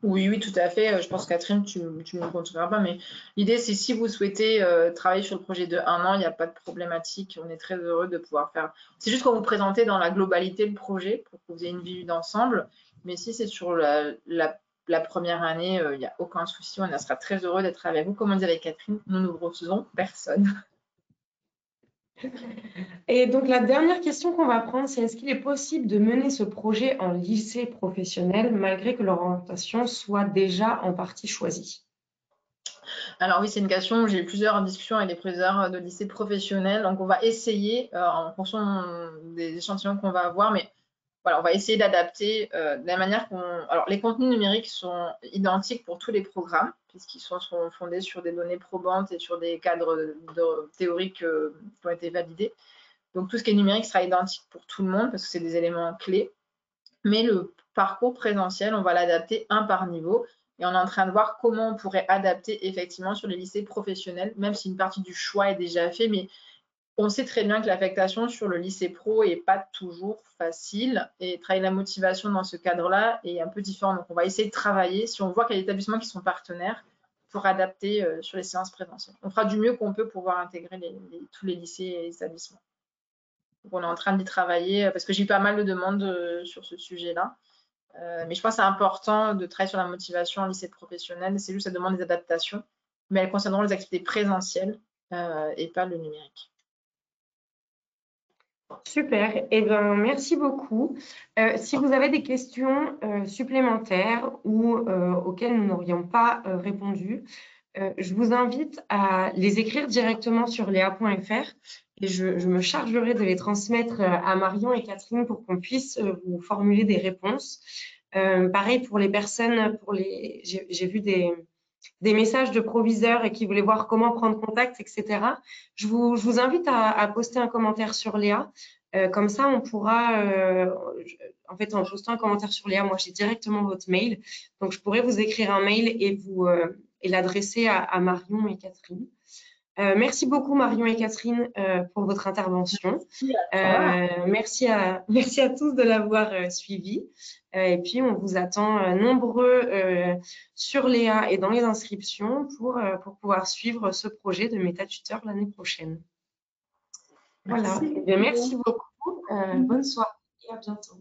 Oui, tout à fait. Je pense, Catherine, tu me confirmeras pas, mais l'idée, c'est si vous souhaitez travailler sur le projet de 1 an, il n'y a pas de problématique. On est très heureux de pouvoir faire. C'est juste qu'on vous présenter dans la globalité le projet pour que vous ayez une vue d'ensemble. Mais si c'est sur la première année, il n'y a aucun souci. On sera très heureux d'être avec vous. Comme on dit avec Catherine, nous ne refusons personne. Et donc, la dernière question qu'on va prendre, c'est est-ce qu'il est possible de mener ce projet en lycée professionnel malgré que l'orientation soit déjà en partie choisie? Alors oui, c'est une question où j'ai eu plusieurs discussions avec des professeurs de lycée professionnel. Donc, on va essayer, en fonction des échantillons qu'on va avoir, mais voilà, on va essayer d'adapter de la manière Alors, les contenus numériques sont identiques pour tous les programmes, puisqu'ils sont fondés sur des données probantes et sur des cadres théoriques qui ont été validés. Donc, tout ce qui est numérique sera identique pour tout le monde, parce que c'est des éléments clés. Mais le parcours présentiel, on va l'adapter un par niveau. Et on est en train de voir comment on pourrait adapter effectivement sur les lycées professionnels, même si une partie du choix est déjà fait. Mais on sait très bien que l'affectation sur le lycée pro n'est pas toujours facile et travailler la motivation dans ce cadre-là est un peu différent. Donc, on va essayer de travailler, si on voit qu'il y a des établissements qui sont partenaires, pour adapter sur les séances présentielles. On fera du mieux qu'on peut pour pouvoir intégrer tous les lycées et les établissements. Donc, on est en train d'y travailler parce que j'ai eu pas mal de demandes sur ce sujet-là. Mais je pense que c'est important de travailler sur la motivation en lycée professionnel. C'est juste, ça demande des adaptations, mais elles concerneront les activités présentielles et pas le numérique. Super, eh bien, merci beaucoup. Si vous avez des questions supplémentaires ou auxquelles nous n'aurions pas répondu, je vous invite à les écrire directement sur léa.fr et je me chargerai de les transmettre à Marion et Catherine pour qu'on puisse vous formuler des réponses. Pareil pour les personnes, j'ai vu des messages de proviseurs et qui voulaient voir comment prendre contact, etc. Je vous invite à poster un commentaire sur Léa Comme ça, on pourra, en fait, en postant un commentaire sur Léa, moi, j'ai directement votre mail. Donc, je pourrais vous écrire un mail et l'adresser à Marion et Catherine. Merci beaucoup, Marion et Catherine, pour votre intervention. Merci à tous de l'avoir suivi. Et puis, on vous attend nombreux sur Léa et dans les inscriptions pour pouvoir suivre ce projet de MétaTuteur l'année prochaine. Voilà. Merci beaucoup. Bonne soirée et à bientôt.